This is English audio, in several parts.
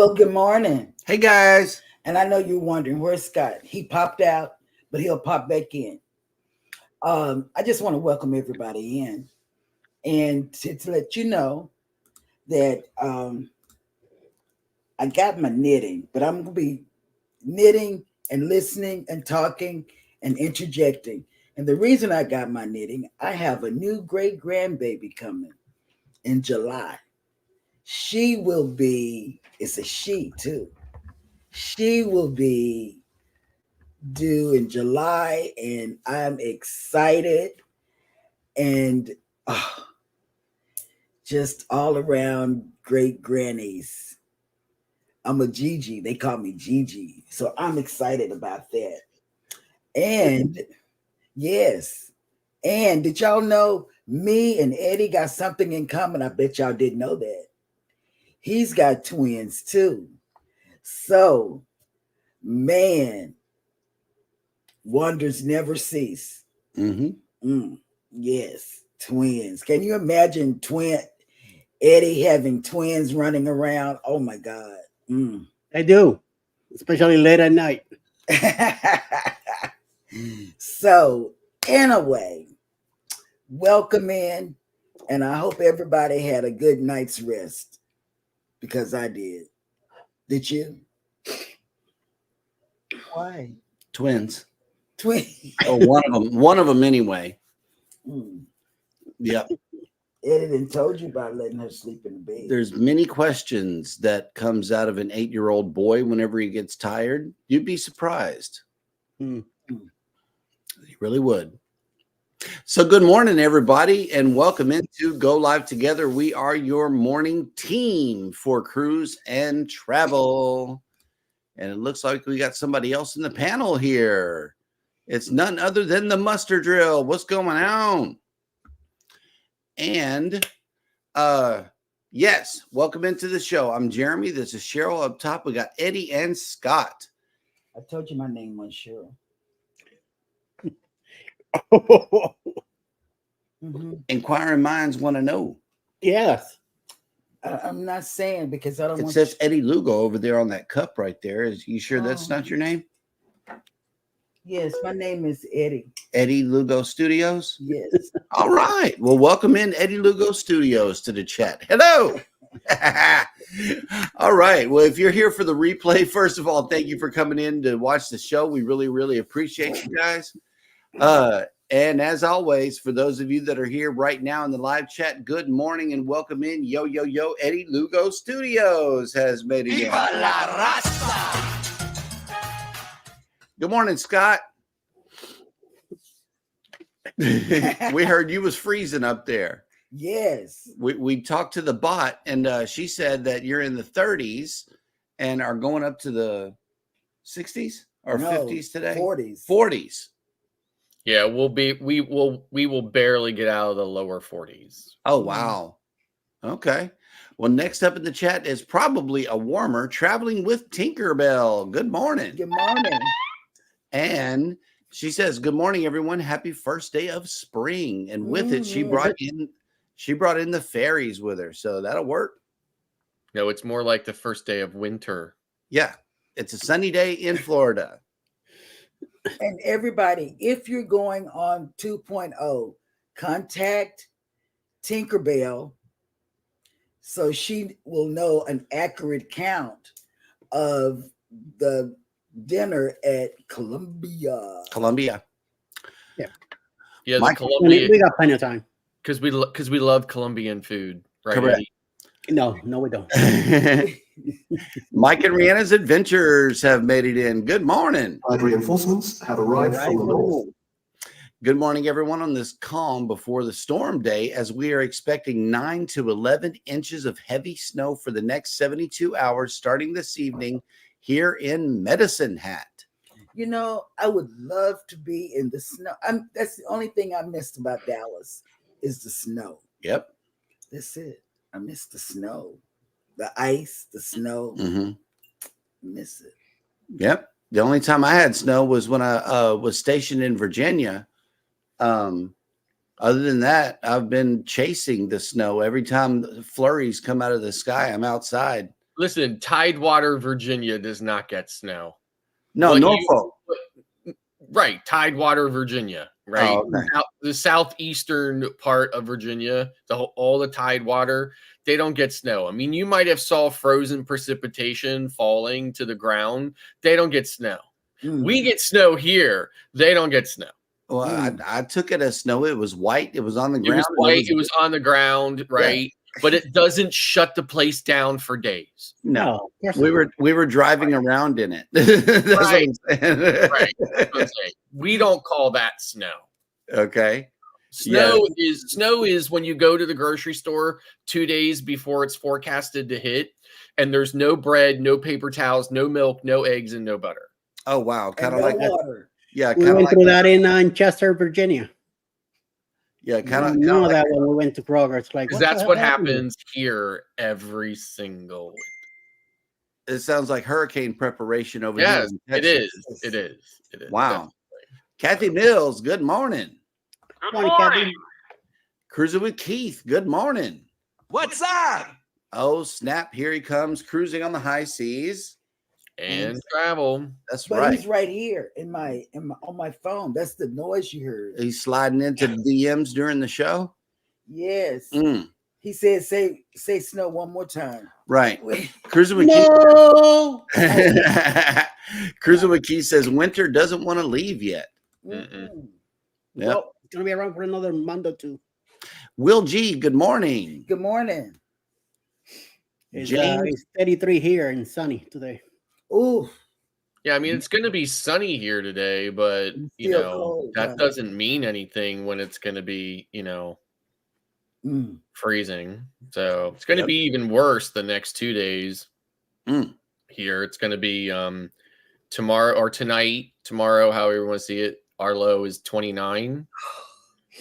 Well, good morning. Hey guys. And I know you're wondering, where's Scott? He popped out, but he'll pop back in. I just want to welcome everybody in and to let you know that I got my knitting, but I'm going to be knitting and listening and talking and interjecting. And the reason I got my knitting, I have a new great grandbaby coming in July. She will be, it's a she too. She will be due in July, and I'm excited and just all around great grannies. I'm a Gigi. They call me Gigi. So I'm excited about that. And yes. And did y'all know me and Eddie got something in common? I bet y'all didn't know that. He's got twins too. So, man, wonders never cease. Yes, twins. Can you imagine Eddie having twins running around? Oh my God. I do, especially late at night. So, anyway, welcome in, and I hope everybody had a good night's rest because I did. Did you? Why? Twins. Oh, one of them anyway. Yep. Eddie done told you about letting her sleep in the bed. There's many questions that comes out of an 8-year-old boy whenever he gets tired. You'd be surprised. You really would. So good morning, everybody, and welcome into Go Live Together. We are your morning team for cruise and travel. And it looks like we got somebody else in the panel here. It's none other than the muster drill. What's going on? And yes, welcome into the show. I'm Jeremy. This is Cheryl up top. We got Eddie and Scott. I told you my name was Cheryl. Inquiring minds want to know. Yes. I'm not saying because I don't It want says Eddie Lugo over there on that cup right there. Is you sure that's not your name? Yes, my name is Eddie. Eddie Lugo Studios? Yes. All right. Well, welcome in Eddie Lugo Studios to the chat. Hello. All right. Well, if you're here for the replay, first of all, thank you for coming in to watch the show. We really, really appreciate you guys. And as always, for those of you that are here right now in the live chat, good morning and welcome in. Yo, yo, yo, Eddie Lugo Studios has made it in. Good morning, Scott. We heard you was freezing up there. Yes. We talked to the bot, and she said that you're in the 30s and are going up to the 60s or 50s today. 40s. Yeah, we will barely get out of the lower 40s. Oh, wow. Okay. Well, next up in the chat is probably a warmer traveling with Tinkerbell. Good morning. Good morning. And she says, good morning, everyone. Happy first day of spring. And with it, she brought in the fairies with her. So that'll work. No, it's more like the first day of winter. Yeah. It's a sunny day in Florida. And everybody, if you're going on 2.0, contact Tinkerbell so she will know an accurate count of the dinner at Columbia. Yeah. Yeah, the Columbia. We got plenty of time. Because we love Colombian food, right? Correct. No, we don't. Mike and Rihanna's Adventures have made it in. Good morning. Reinforcements have arrived from the north. Good morning, everyone, on this calm before the storm day, as we are expecting 9 to 11 inches of heavy snow for the next 72 hours, starting this evening here in Medicine Hat. You know, I would love to be in the snow. That's the only thing I missed about Dallas is the snow. Yep. That's it. I miss the snow, the ice, the snow. Miss it. Yep. The only time I had snow was when I was stationed in Virginia. Other than that, I've been chasing the snow. Every time the flurries come out of the sky, I'm outside. Listen, Tidewater, Virginia does not get snow. No, But Norfolk. Right, Tidewater, Virginia, right? Oh, okay. The southeastern part of Virginia, all the Tidewater, they don't get snow. I mean, you might have saw frozen precipitation falling to the ground. They don't get snow. We get snow here. They don't get snow. Well, I took it as snow. It was white. It was on the It ground. was white. It was on the ground, right? But it doesn't shut the place down for days. No, of course we were driving around in it. That's Right. what I'm saying. Right. That's what I'm saying. We don't call that snow. Okay. Snow is when you go to the grocery store 2 days before it's forecasted to hit, and there's no bread, no paper towels, no milk, no eggs, and no butter. Oh wow, kind And of no like water. yeah, we kind of went like through that in Chester, Virginia. yeah, kind of None of like that when we went to Kroger. It's like Because what the that's hell what happened here? happens here every single winter. it sounds like hurricane preparation over Yes, here. it is. It is. It is. Wow. Kathy Mills, good morning. Good morning, Kathy. Cruising with Keith, good morning. What's up? Oh, snap, here he comes, cruising on the high seas. And travel. That's But right. he's right here on my phone. That's the noise you heard. He's sliding into DMs during the show. Yes. He said, say snow one more time. Right. Wait. Cruising with No. Keith. Cruising with Keith says winter doesn't want to leave yet. Mm-mm. Yep. Well, it's gonna be around for another month or two. Will G, good morning. Good morning. It's 33 here and sunny today. Ooh. Yeah, I mean, it's going to be sunny here today, but, Still cold, that huh? doesn't mean anything when it's going to be, freezing. So it's going to be even worse the next 2 days here. It's going to be tomorrow or tonight, tomorrow, however you want to see it. Our low is 29.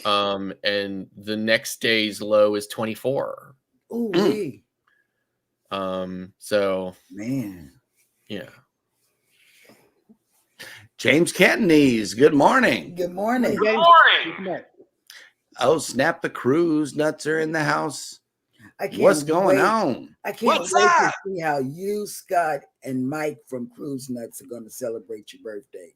And the next day's low is 24. Ooh. So Man. yeah. James Cantonese, good morning. Good morning. Good morning. Oh, snap, the cruise nuts are in the house. I can't What's going wait. on? I can't What's wait up? to see how you, Scott, and Mike from Cruise Nuts are going to celebrate your birthday.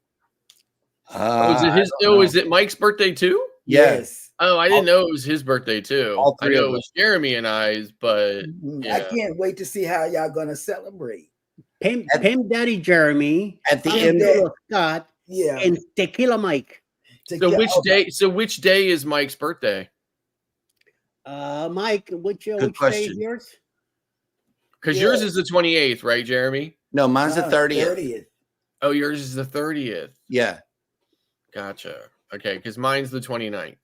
Is it Mike's birthday too? Yes. Oh, I didn't know it was his birthday too. All I three know of it was Jeremy and I's, but I can't wait to see how y'all going to celebrate. Pimp Daddy Jeremy At the I'm end dead. of Scott Yeah. and Tequila Mike. so which day is Mike's birthday? Mike, which day question. is yours? Because yours is the 28th, right, Jeremy? No, mine's the 30th. 30th. Oh, yours is the 30th. Yeah. Gotcha. Okay, because mine's the 29th.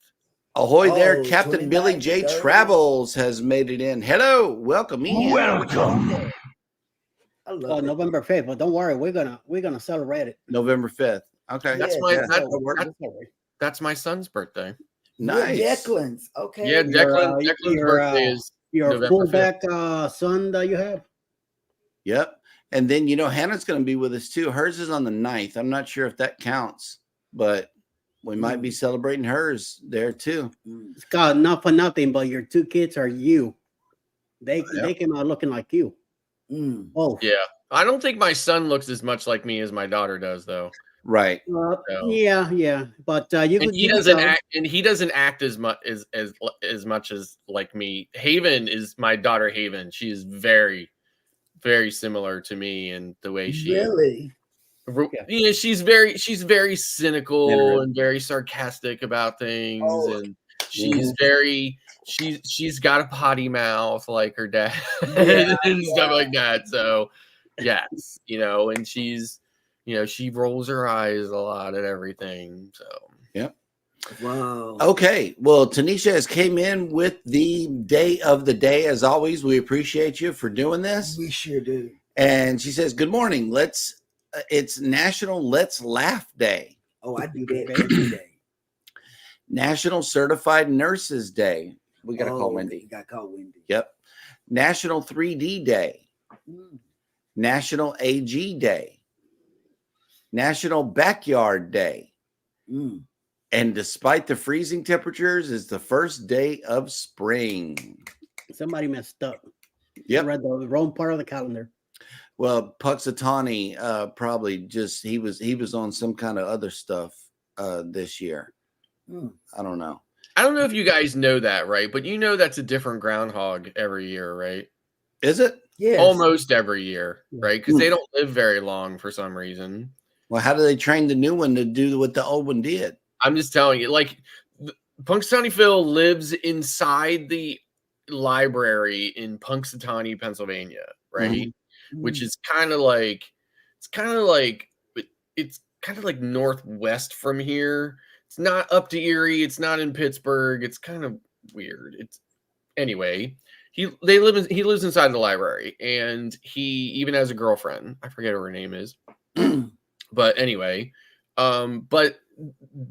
Ahoy there, Oh, Captain Billy 29th, J 30th. Travels has made it in. Hello, welcome in. Welcome. I love it. November 5th, but don't worry, we're gonna celebrate it. November 5th. Okay. That's Yeah, my that's that- all right. that- that's my son's birthday. Nice. You're Declan's. Okay. Yeah, Your, Declan's birthday is Your November fullback son that you have. Yep. And then, Hannah's going to be with us too. Hers is on the 9th. I'm not sure if that counts, but we might be celebrating hers there too. Scott, not for nothing, but your two kids are you. They came out looking like you. Oh, Yeah. I don't think my son looks as much like me as my daughter does, though. Right. Yeah. But you And could. he doesn't act as much as much as like me. Haven is my daughter. Haven. She is very, very similar to me in the way she. Really? Yeah, she's very cynical and very sarcastic about things, and she's got a potty mouth like her dad and stuff like that. So yes, and she's she rolls her eyes a lot at everything. So yep. Wow. Okay. Well, Tanisha has came in with the day of the day. As always, we appreciate you for doing this. We sure do. And she says, "Good morning. It's National Let's Laugh Day. Oh, I do that every day. National Certified Nurses Day. We got to call Wendy. Got to call Wendy. Yep. National 3D Day. National AG Day. National Backyard Day. And despite the freezing temperatures, it's the first day of spring. Somebody messed up. Yep. I read the wrong part of the calendar. Well, Puxatawny probably just he was on some kind of other stuff this year. I don't know. I don't know if you guys know that, right? But you know that's a different groundhog every year, right? Is it? Yes. Almost every year, right? Because they don't live very long for some reason. Well, how do they train the new one to do what the old one did? I'm just telling you, like, Punxsutawney Phil lives inside the library in Punxsutawney, Pennsylvania, right? Which is kind of like northwest from here. It's not up to Erie. It's not in Pittsburgh. It's kind of weird. It's anyway. He lives inside the library, and he even has a girlfriend. I forget what her name is, but anyway, but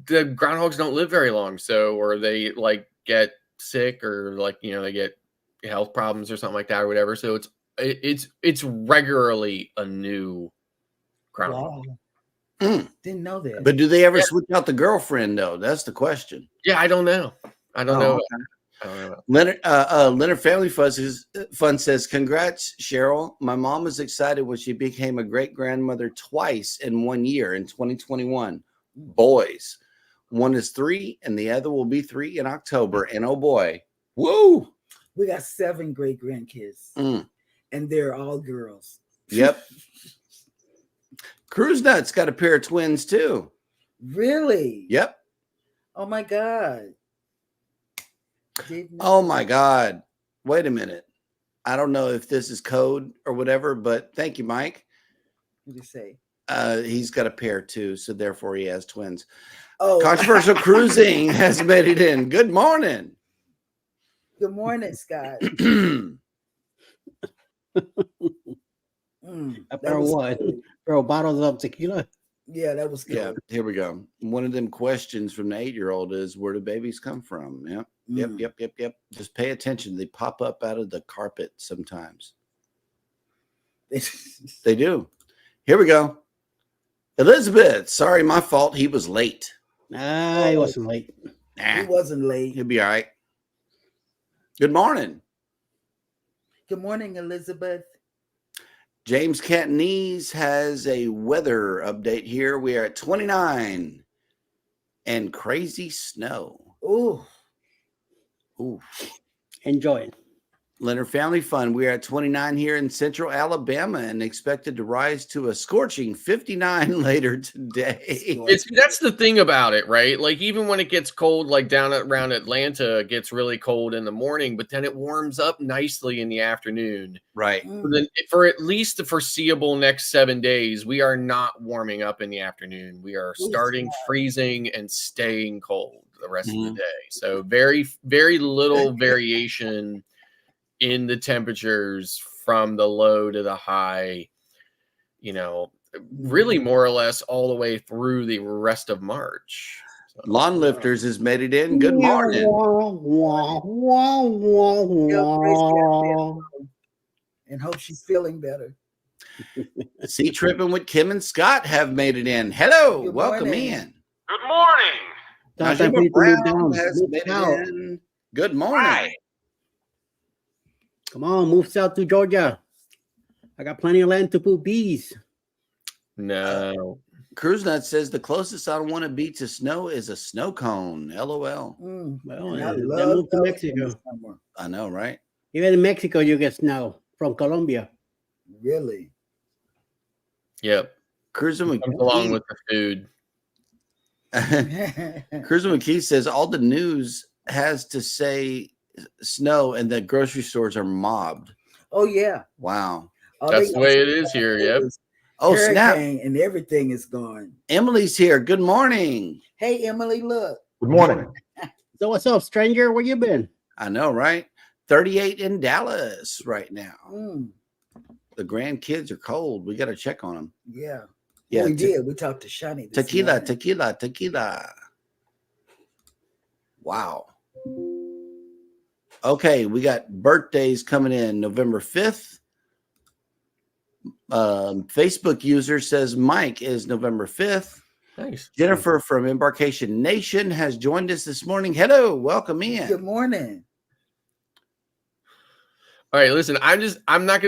the groundhogs don't live very long, or they like get sick, or like they get health problems or something like that, or whatever. So it's regularly a new groundhog. Wow. Didn't know that. But do they ever switch out the girlfriend though? That's the question. Yeah, I don't know. I don't know. Okay. I don't know. Leonard Family Fun says, "Congrats, Cheryl. My mom was excited when she became a great grandmother twice in 1 year in 2021. Boys, one is 3, and the other will be 3 in October. And oh boy, woo! We got 7 great grandkids, and they're all girls. Yep. Cruise Nuts got a pair of twins too. Really? Yep. Oh my God. Oh my God. Wait a minute. I don't know if this is code or whatever, but thank you, Mike. What do you say? He's got a pair too, so therefore he has twins. Oh, Controversial Cruising has made it in. Good morning. Good morning, Scott. After what? Bro, bottles of tequila. Yeah, that was good. Yeah, here we go. One of them questions from the 8-year-old is, where do babies come from? Yep. Just pay attention. They pop up out of the carpet sometimes. They do. Here we go. Elizabeth, sorry, my fault. He was late. Nah, he wasn't late. He wasn't late. He'll be all right. Good morning. Good morning, Elizabeth. James Cantonese has a weather update here. We are at 29 and crazy snow. Ooh. Enjoy it. Leonard Family Fun. We are at 29 here in central Alabama and expected to rise to a scorching 59 later today. That's the thing about it, right? Like even when it gets cold, like down around Atlanta, it gets really cold in the morning, but then it warms up nicely in the afternoon. Right. So then for at least the foreseeable next 7 days, we are not warming up in the afternoon. We are starting freezing and staying cold the rest of the day. So very, very little variation in the temperatures from the low to the high, really more or less all the way through the rest of March. So, Lawn Lifters has made it in. Good morning. And hope she's feeling better. Sea Tripping with Kim and Scott have made it in. Hello. Good Welcome morning. in. Good morning. Najima Brown has made it in. Good morning. Hi. Come on, move south to Georgia. I got plenty of land to put bees. no. Cruise Nut says the closest I want to be to snow is a snow cone. LOL. Well, And I then love move to those Mexico. in the summer. I know, right? Even in Mexico, you get snow from Colombia. Really? Yep. Cruising Comes along with the food. Cruising McKee says all the news has to say snow and that grocery stores are mobbed. Oh, yeah. Wow. All That's they the way got it is here. Yep. is Oh, snap. hurricane and everything is gone. Emily's here. Good morning. Hey, Emily, look. Good morning. So what's up, stranger? Where you been? I know, right? 38 in Dallas right now. The grandkids are cold. We got to check on them. Yeah. Yeah. We did. We talked to Shani. this Tequila. morning. Wow. Okay, we got birthdays coming in November 5th. Facebook user says Mike is November 5th. Nice. Jennifer from Embarkation Nation has joined us this morning. Hello, welcome in. Good morning. All right, listen. I'm not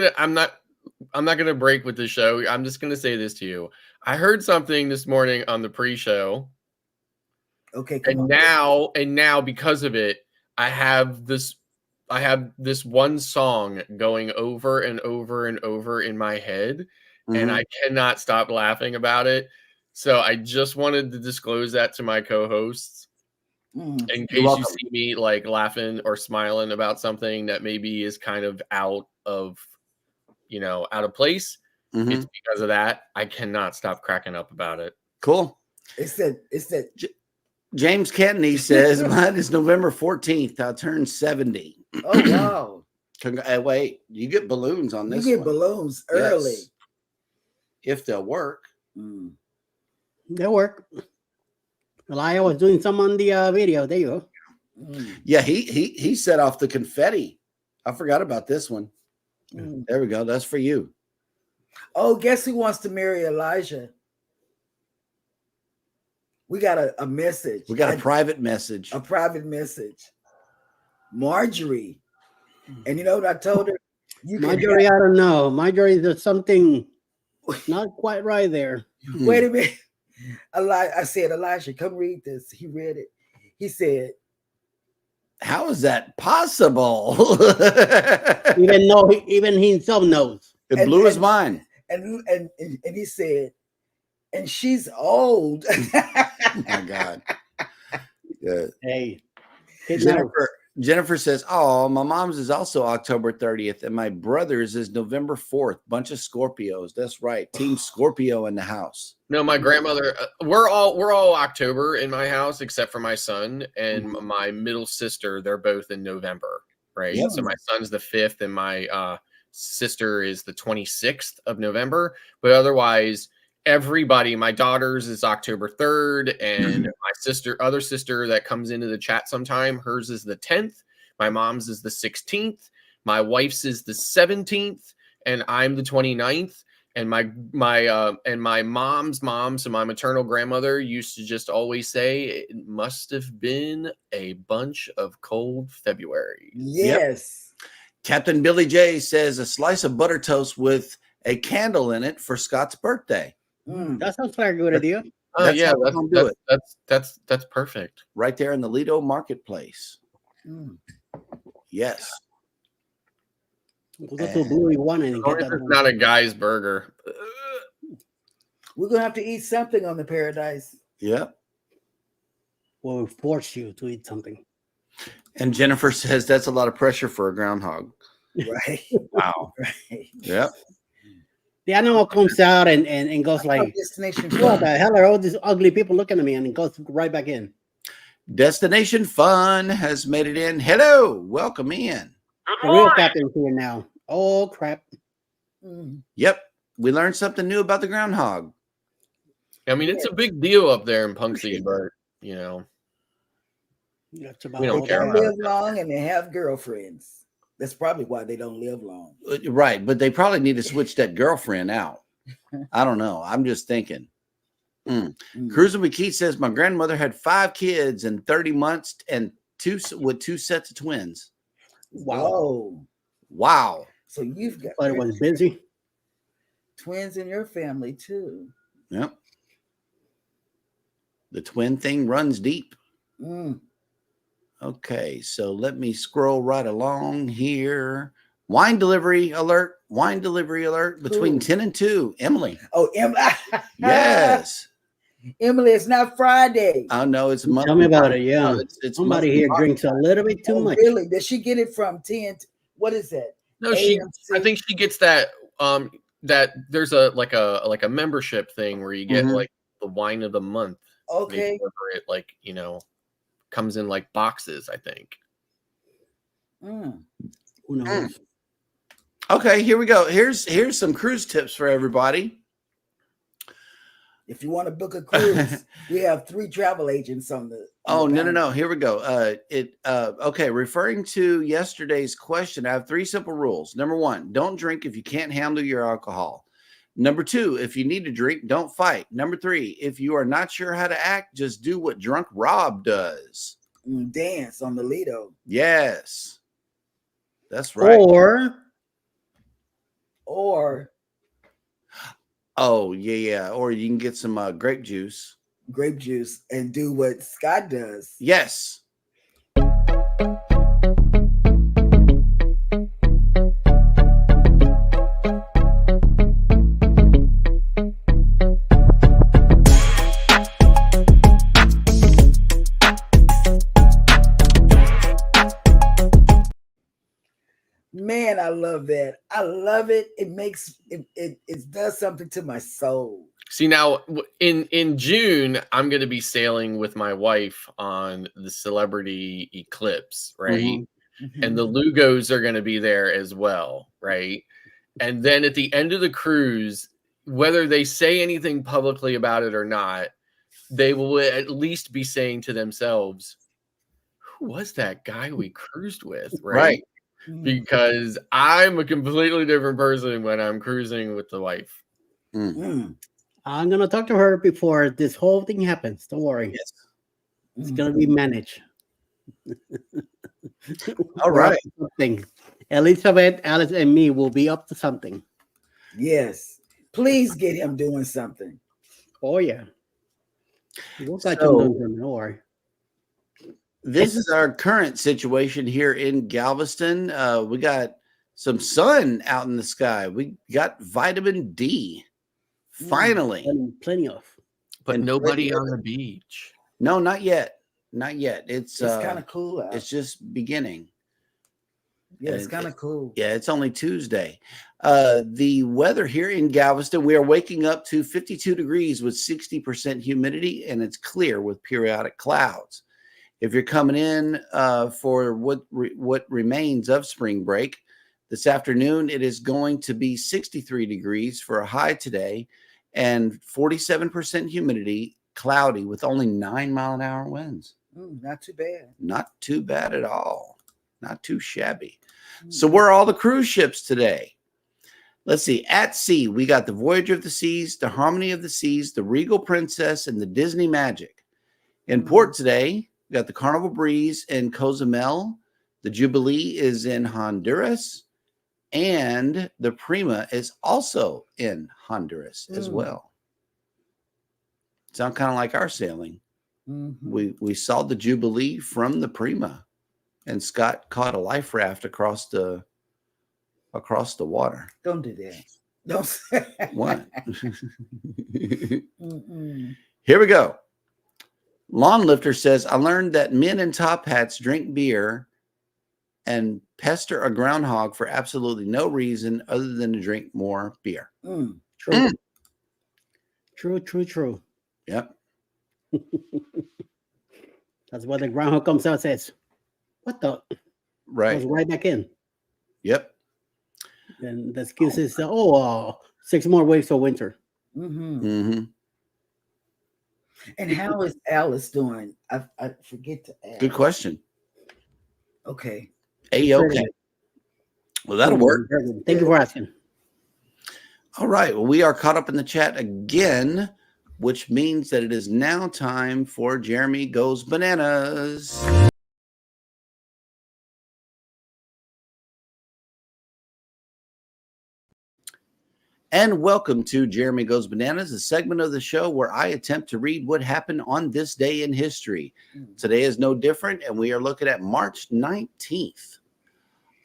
gonna break with the show. I'm just gonna say this to you. I heard something this morning on the pre-show. Okay, and now because of it, I have this one song going over and over and over in my head, and I cannot stop laughing about it. So I just wanted to disclose that to my co-hosts in case you see me like laughing or smiling about something that maybe is kind of out of place. It's because of that. I cannot stop cracking up about it. Cool. It's that James Kennedy says mine is November 14th. I'll turn 70. Oh wow. Wait, you get balloons on this. You get one. balloons early. Yes. If they'll work. They'll work. Elia was doing some on the video. There you go. Yeah, he set off the confetti. I forgot about this one. There we go. That's for you. Oh, guess who wants to marry Elijah? We got a message. We got a private message. A private message. Marjorie. And you know what I told her? Marjorie, I don't know. Marjorie, there's something not quite right there. Wait a minute. I said, Elijah, come read this. He read it. He said, how is that possible? even he himself knows. It blew his mind. And he said, and she's old. Oh my God. Yeah. Hey, Jennifer says, oh, my mom's is also October 30th, and my brother's is November 4th. Bunch of Scorpios. That's right. Team Scorpio in the house. No, my grandmother, we're all October in my house, except for my son and my middle sister. They're both in November, right? Yeah. So my son's the 5th and my sister is the 26th of November. But otherwise, everybody, my daughter's is October 3rd, and my other sister that comes into the chat sometime, hers is the 10th. My mom's is the 16th. My wife's is the 17th, and I'm the 29th. And my mom's mom, so my maternal grandmother, used to just always say it must have been a bunch of cold February. Yes. Yep. Captain Billy J says a slice of butter toast with a candle in it for Scott's birthday. That sounds like a good idea. Oh yeah, that's perfect. Right there in the Lido Marketplace. Yes. We'll go to Bluey One and get that. It's not a guy's burger. We're gonna have to eat something on the Paradise. Yep. We'll force you to eat something. And Jennifer says that's a lot of pressure for a groundhog. Right. Wow. Right. Yep. The animal comes out and goes like, Destination what the hell are all these ugly people looking at me? And it goes right back in. Destination Fun has made it in. Hello. Welcome in. The real captain's here now. Oh, crap. Yep. We learned something new about the groundhog. I mean, it's a big deal up there in Punxsutawney, but you know, That's about we don't They care don't about live it. long and they have girlfriends. That's probably why they don't live long. Right. But they probably need to switch that girlfriend out. I don't know. I'm just thinking. Cruising with Keith says my grandmother had 5 kids in 30 months and 2 sets of twins. Wow. Wow. So you've got But it was busy. twins in your family too. Yep. The twin thing runs deep. Okay, so let me scroll right along here. Wine delivery alert. Wine delivery alert between 10 and 2. Emily. Oh, Emily. Yes. Emily, it's not Friday. I know it's monthly. Tell me about it. Yeah. It's Somebody monthly here market. drinks a little bit too much. Really? Does she get it from 10? What is that? No, I think she gets that. That there's a membership thing where you get like the wine of the month. Okay. They deliver it like comes in like boxes. I think. Who knows? Okay, here we go. Here's some cruise tips for everybody. If you want to book a cruise, we have 3 travel agents on the. No. Here we go. Okay. Referring to yesterday's question, I have 3 simple rules. Number 1, don't drink if you can't handle your alcohol. Number 2, if you need to drink, don't fight. Number 3, if you are not sure how to act, just do what drunk Rob does. Dance on the Lido. Yes. That's right. Or Oh, yeah. Or you can get some grape juice. Grape juice and do what Scott does. Yes. Man, I love that. I love it. It makes it does something to my soul. See, now in June, I'm going to be sailing with my wife on the Celebrity Eclipse, right? Mm-hmm. And the Lugos are going to be there as well, right? And then at the end of the cruise, whether they say anything publicly about it or not, they will at least be saying to themselves, who was that guy we cruised with, right? Because I'm a completely different person when I'm cruising with the wife. I'm going to talk to her before this whole thing happens. Don't worry. Yes. It's going to be managed. All right. Something. Elizabeth, Alice, and me will be up to something. Yes. Please get him doing something. Oh, yeah. We'll catch him So- doing something. Don't worry. This is our current situation here in Galveston. We got some sun out in the sky. We got vitamin D. Finally. And plenty of. But And nobody on the beach. No, not yet. Not yet. It's kind of cool out. It's just beginning. Yeah, it's kind of cool. Yeah, it's only Tuesday. The weather here in Galveston, we are waking up to 52 degrees with 60% humidity, and it's clear with periodic clouds. If you're coming in for what remains of spring break, this afternoon it is going to be 63 degrees for a high today and 47% humidity, cloudy with only 9-mile-an-hour winds. Not too bad. Not too bad at all. Not too shabby. So where are all the cruise ships today? Let's see. At sea, we got the Voyage of the Seas, the Harmony of the Seas, the Regal Princess, and the Disney Magic. In port today, we got the Carnival Breeze in Cozumel. The Jubilee is in Honduras. And the Prima is also in Honduras as well. Sound kind of like our sailing. We saw the Jubilee from the Prima, and Scott caught a life raft across the water. Don't do that. Don't say What? Here we go. Lawn Lifter says, I learned that men in top hats drink beer and pester a groundhog for absolutely no reason other than to drink more beer. True. True. Yep. That's why the groundhog comes out and says, what the? Right. Goes right back in. Yep. And the excuse is, 6 more weeks till winter. Mm-hmm. And how is Alice doing? I forget to ask. Good question. Okay. A-okay. Well, that'll work. Thank you for asking. All right. Well, we are caught up in the chat again, which means that it is now time for Jeremy Goes Bananas. And welcome to Jeremy Goes Bananas, a segment of the show where I attempt to read what happened on this day in history. Today is no different, and we are looking at March 19th.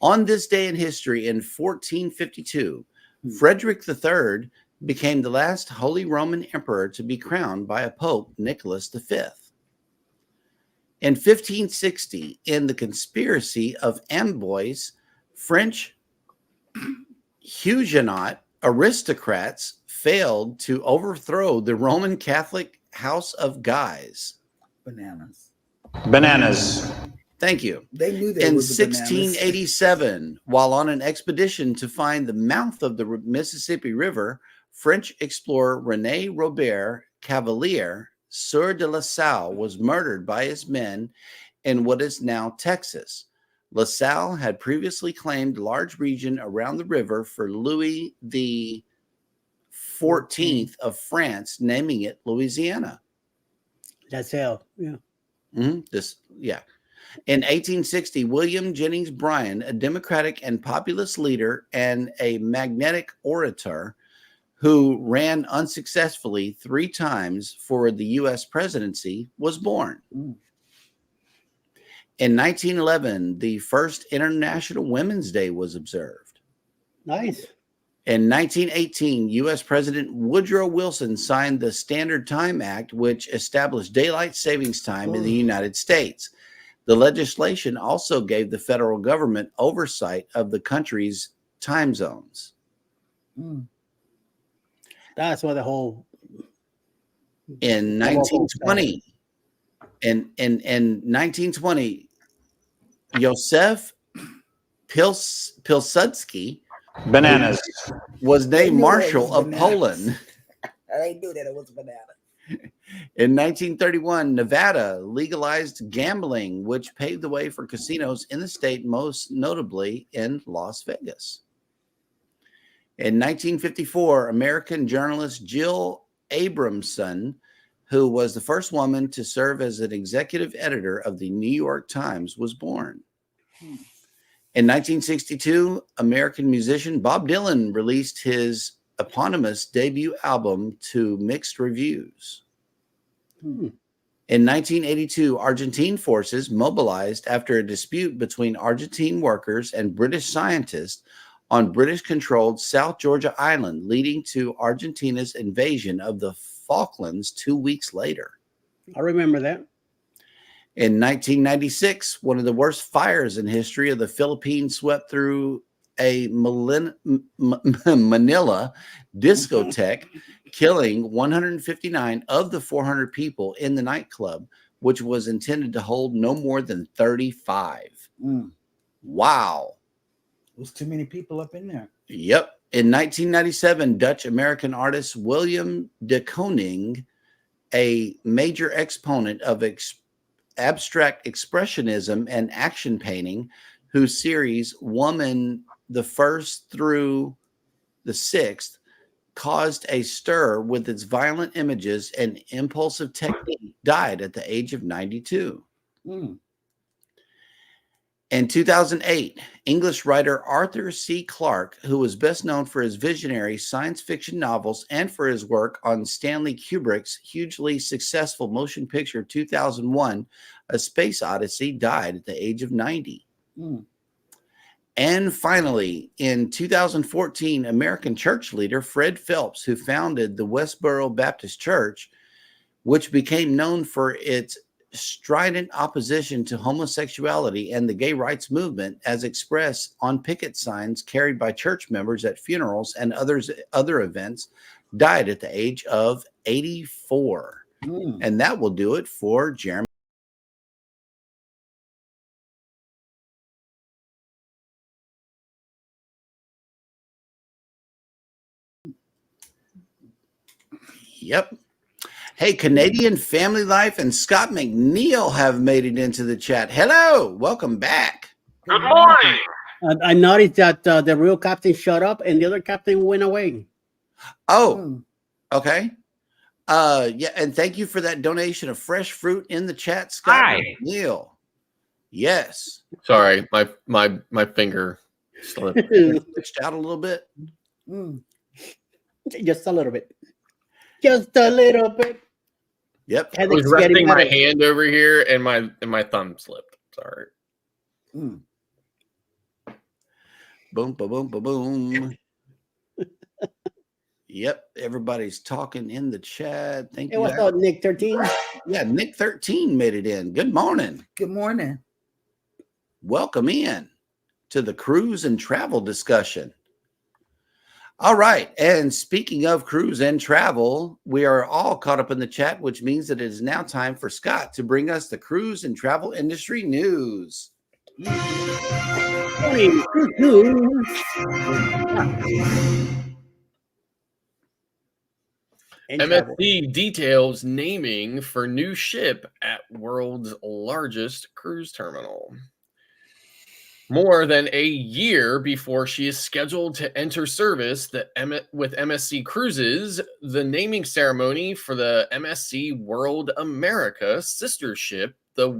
On this day in history, in 1452, Frederick III became the last Holy Roman Emperor to be crowned by a Pope, Nicholas V. In 1560, in the conspiracy of Amboise, French Huguenot aristocrats failed to overthrow the Roman Catholic House of Guise. Bananas. Thank you. They knew they In were the bananas. 1687, while on an expedition to find the mouth of the Mississippi River, French explorer René Robert Cavelier, Sieur de La Salle, was murdered by his men in what is now Texas. La Salle had previously claimed a large region around the river for Louis the 14th of France, naming it Louisiana. That's hell. Yeah. In 1860, William Jennings Bryan, a Democratic and populist leader and a magnetic orator who ran unsuccessfully 3 times for the U.S. presidency, was born. In 1911, the first International Women's Day was observed. Nice. In 1918, U.S. President Woodrow Wilson signed the Standard Time Act, which established daylight savings time in the United States. The legislation also gave the federal government oversight of the country's time zones. That's why the whole. In 1920, in 1920, Józef Pilsudski Bananas. was They named knew it Marshal was of bananas. Poland. I knew that it was banana. In 1931, Nevada legalized gambling, which paved the way for casinos in the state, most notably in Las Vegas. In 1954, American journalist Jill Abramson, who was the first woman to serve as an executive editor of the New York Times, was born. In 1962, American musician Bob Dylan released his eponymous debut album to mixed reviews. In 1982, Argentine forces mobilized after a dispute between Argentine workers and British scientists on British-controlled South Georgia Island, leading to Argentina's invasion of the Falklands 2 weeks later. I remember that. In 1996, one of the worst fires in history of the Philippines swept through a Manila discotheque, killing 159 of the 400 people in the nightclub, which was intended to hold no more than 35. Wow. There's too many people up in there. Yep. In 1997, Dutch-American artist William de Kooning, a major exponent of abstract expressionism and action painting, whose series Woman the First through the Sixth caused a stir with its violent images and impulsive technique, died at the age of 92. In 2008, English writer Arthur C. Clarke, who was best known for his visionary science fiction novels and for his work on Stanley Kubrick's hugely successful motion picture 2001, A Space Odyssey, died at the age of 90. And finally, in 2014, American church leader Fred Phelps, who founded the Westboro Baptist Church, which became known for its strident opposition to homosexuality and the gay rights movement, as expressed on picket signs carried by church members at funerals and other events, died at the age of 84. And that will do it for Jeremy. Yep. Hey, Canadian Family Life and Scott McNeil have made it into the chat. Hello, welcome back. Good morning. I noticed that the real captain shut up and the other captain went away. Oh, okay. Yeah, and thank you for that donation of fresh fruit in the chat, Scott McNeil. Yes. Sorry, my finger slipped. Switched out a little bit. Just a little bit. Just a little bit. Yep. I was resting my hand over here and my thumb slipped. Sorry. Boom, boom, boom, boom, boom. Yep. Everybody's talking in the chat. Thank you. What's up, Nick 13? Yeah, Nick 13 made it in. Good morning. Good morning. Welcome in to the cruise and travel discussion. All right. And speaking of cruise and travel, we are all caught up in the chat, which means that it is now time for Scott to bring us the cruise and travel industry news. MSC details naming for new ship at world's largest cruise terminal. More than a year before she is scheduled to enter service with MSC Cruises, the naming ceremony for the MSC World America sister ship the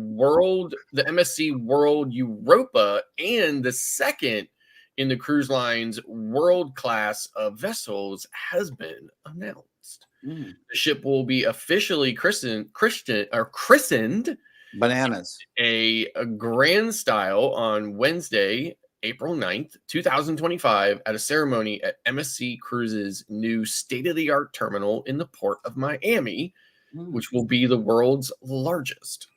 MSC World Europa, and the second in the cruise line's world class of vessels has been announced. The ship will be officially christened Bananas. a grand style on Wednesday, April 9th, 2025, at a ceremony at MSC Cruises' new state-of-the-art terminal in the port of Miami, which will be the world's largest.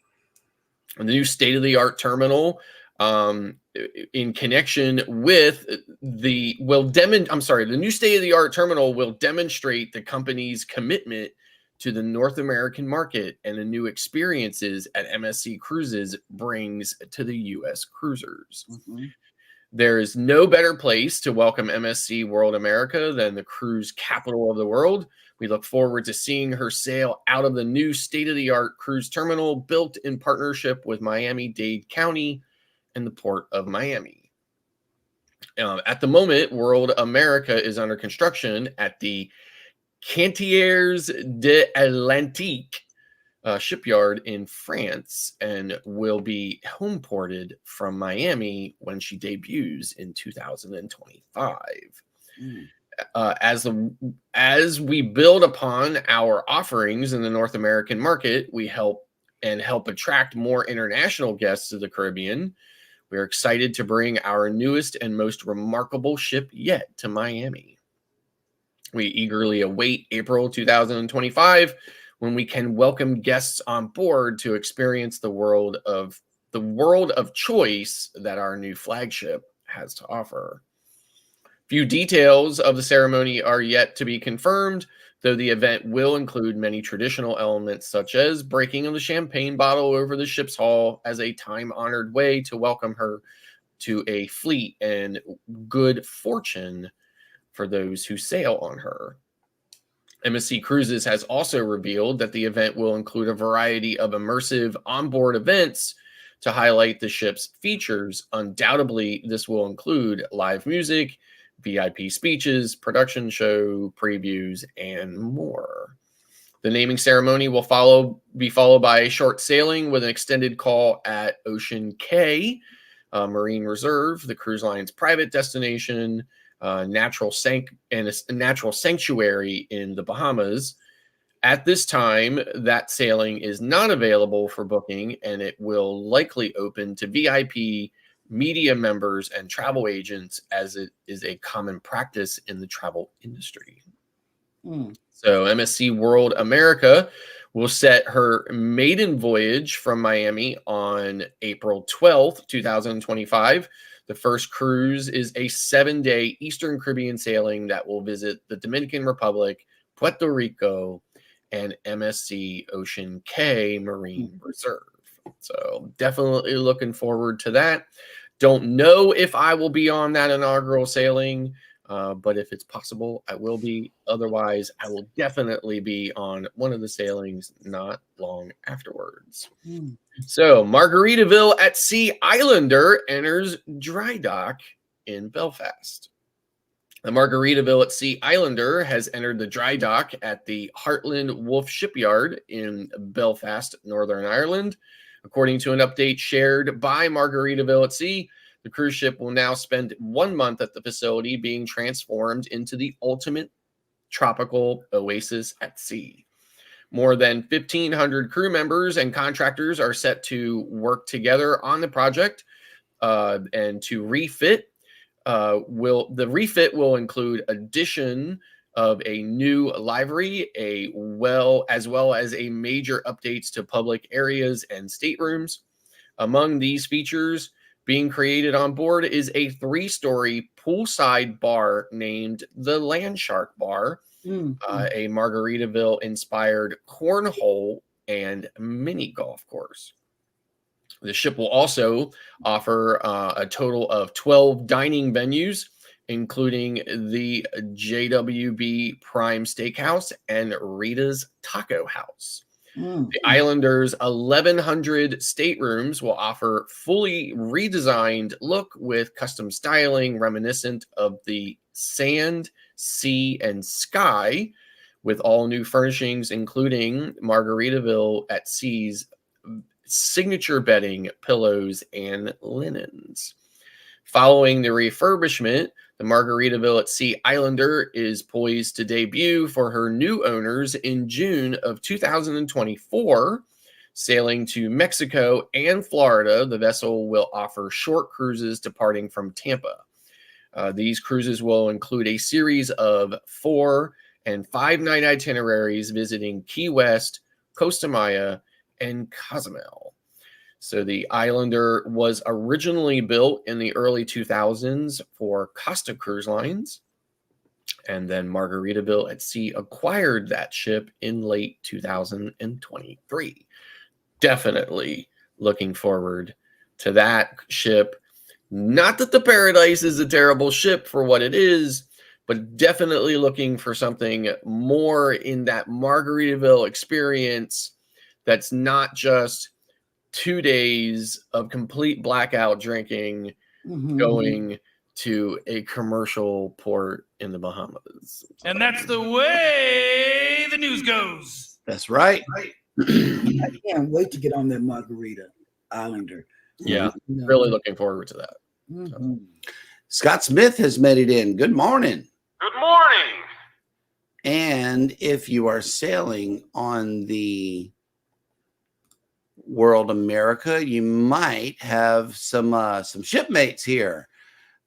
And the new state-of-the-art terminal, in connection with the new state-of-the-art terminal will demonstrate the company's commitment to the North American market and the new experiences at MSC Cruises brings to the U.S. cruisers. There is no better place to welcome MSC World America than the cruise capital of the world. We look forward to seeing her sail out of the new state-of-the-art cruise terminal built in partnership with Miami-Dade County and the Port of Miami. At the moment, World America is under construction at the Cantiers de l'Atlantique shipyard in France and will be home ported from Miami when she debuts in 2025. As we build upon our offerings in the North American market, we help attract more international guests to the Caribbean. We are excited to bring our newest and most remarkable ship yet to Miami. We eagerly await April 2025, when we can welcome guests on board to experience the world of choice that our new flagship has to offer. Few details of the ceremony are yet to be confirmed, though the event will include many traditional elements, such as breaking of the champagne bottle over the ship's hull as a time-honored way to welcome her to a fleet and good fortune for those who sail on her. MSC Cruises has also revealed that the event will include a variety of immersive onboard events to highlight the ship's features. Undoubtedly, this will include live music, VIP speeches, production show, previews, and more. The naming ceremony will be followed by a short sailing with an extended call at Ocean Cay Marine Reserve, the cruise line's private destination, natural sanctuary in the Bahamas. At this time, that sailing is not available for booking, and it will likely open to VIP, media members, and travel agents, as it is a common practice in the travel industry. So MSC World America will set her maiden voyage from Miami on April 12th, 2025. The first cruise is a 7-day Eastern Caribbean sailing that will visit the Dominican Republic, Puerto Rico, and MSC Ocean Cay Marine Reserve. So definitely looking forward to that. Don't know if I will be on that inaugural sailing, but if it's possible, I will be. Otherwise, I will definitely be on one of the sailings not long afterwards. So Margaritaville at Sea Islander enters dry dock in Belfast. The Margaritaville at Sea Islander has entered the dry dock at the Heartland Wolf Shipyard in Belfast, Northern Ireland. According to an update shared by Margaritaville at Sea, the cruise ship will now spend 1 month at the facility, being transformed into the ultimate tropical oasis at sea. More than 1,500 crew members and contractors are set to work together on the project, and to refit. The refit will include addition of a new livery, as well as a major updates to public areas and staterooms. Among these features being created on board is a 3-story poolside bar named the Landshark Bar, a Margaritaville-inspired cornhole and mini golf course. The ship will also offer a total of 12 dining venues, including the JWB Prime Steakhouse and Rita's Taco House. The Islanders' 1,100 staterooms will offer fully redesigned look with custom styling reminiscent of the sand, sea, and sky, with all new furnishings, including Margaritaville at Sea's signature bedding, pillows, and linens. Following the refurbishment, the Margaritaville at Sea Islander is poised to debut for her new owners in June of 2024. Sailing to Mexico and Florida, the vessel will offer short cruises departing from Tampa. These cruises will include a series of 4 and 5-night itineraries visiting Key West, Costa Maya, and Cozumel. So the Islander was originally built in the early 2000s for Costa Cruise Lines, and then Margaritaville at Sea acquired that ship in late 2023. Definitely looking forward to that ship. Not that the Paradise is a terrible ship for what it is, but definitely looking for something more in that Margaritaville experience that's not just 2 days of complete blackout drinking going to a commercial port in the Bahamas. And that's the way the news goes. That's right. I can't wait to get on that Margarita Islander. Yeah, really looking forward to that. Scott Smith has made it in. Good morning. Good morning. And if you are sailing on the World America, you might have some shipmates here.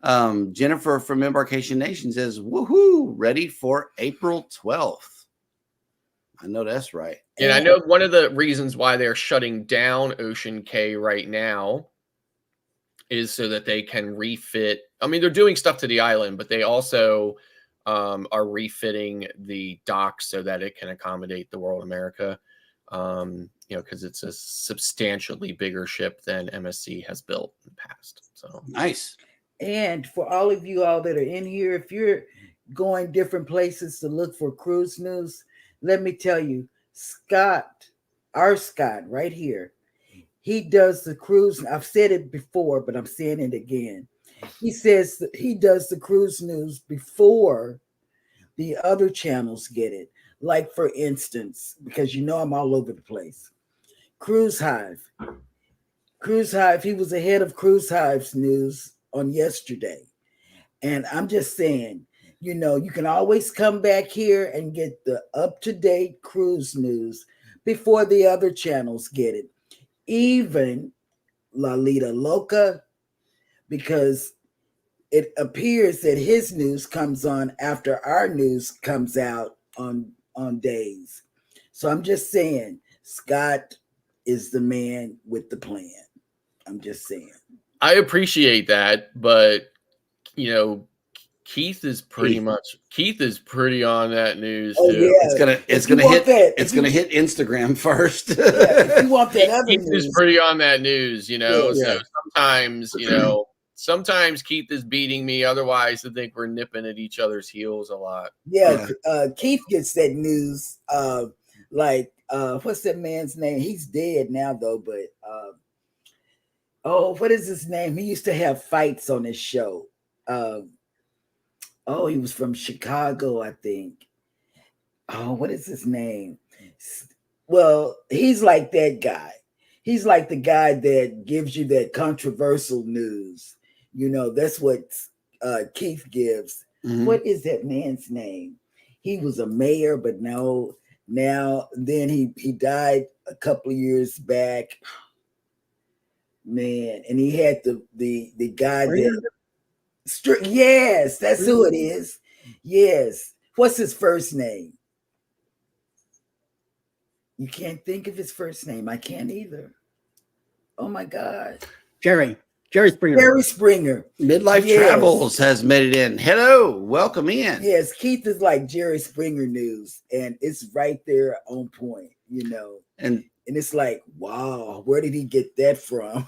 Jennifer from Embarkation Nation says, woohoo, ready for April 12th. I know that's right. And I know one of the reasons why they're shutting down Ocean K right now is so that they can refit. I mean, they're doing stuff to the island, but they also are refitting the dock so that it can accommodate the World America. Because it's a substantially bigger ship than MSC has built in the past. So nice. And for all of you all that are in here, if you're going different places to look for cruise news, let me tell you, Scott, our Scott right here, he does the cruise. I've said it before, but I'm saying it again. He says that he does the cruise news before the other channels get it. Like, for instance, because you know I'm all over the place. Cruise Hive. Cruise Hive, he was ahead of Cruise Hive's news on yesterday. And I'm just saying, you know, you can always come back here and get the up-to-date cruise news before the other channels get it. Even Lalita Loca, because it appears that his news comes on after our news comes out on days. So I'm just saying, Scott is the man with the plan. I'm just saying. I appreciate that, but you know, Keith is pretty on that news too. Yeah. It's gonna hit Instagram first. If you want that other Keith news, is pretty on that news, you know. Yeah. So sometimes, you know, sometimes Keith is beating me. Otherwise, I think we're nipping at each other's heels a lot. Yeah. Keith gets that news. What's that man's name? He's dead now, though. But what is his name? He used to have fights on his show. He was from Chicago, I think. What is his name? Well, he's like that guy. He's like the guy that gives you that controversial news. You know, that's what Keith gives. Mm-hmm. What is that man's name? He was a mayor, but then he died a couple of years back. Man, and he had the guy that. Yes, that's who it is. Yes. What's his first name? You can't think of his first name. I can't either. Oh my God. Jerry Springer. Jerry Springer. Midlife Travels has made it in. Hello, welcome in. Yes, Keith is like Jerry Springer news, and it's right there on point, you know. And it's like, wow, where did he get that from?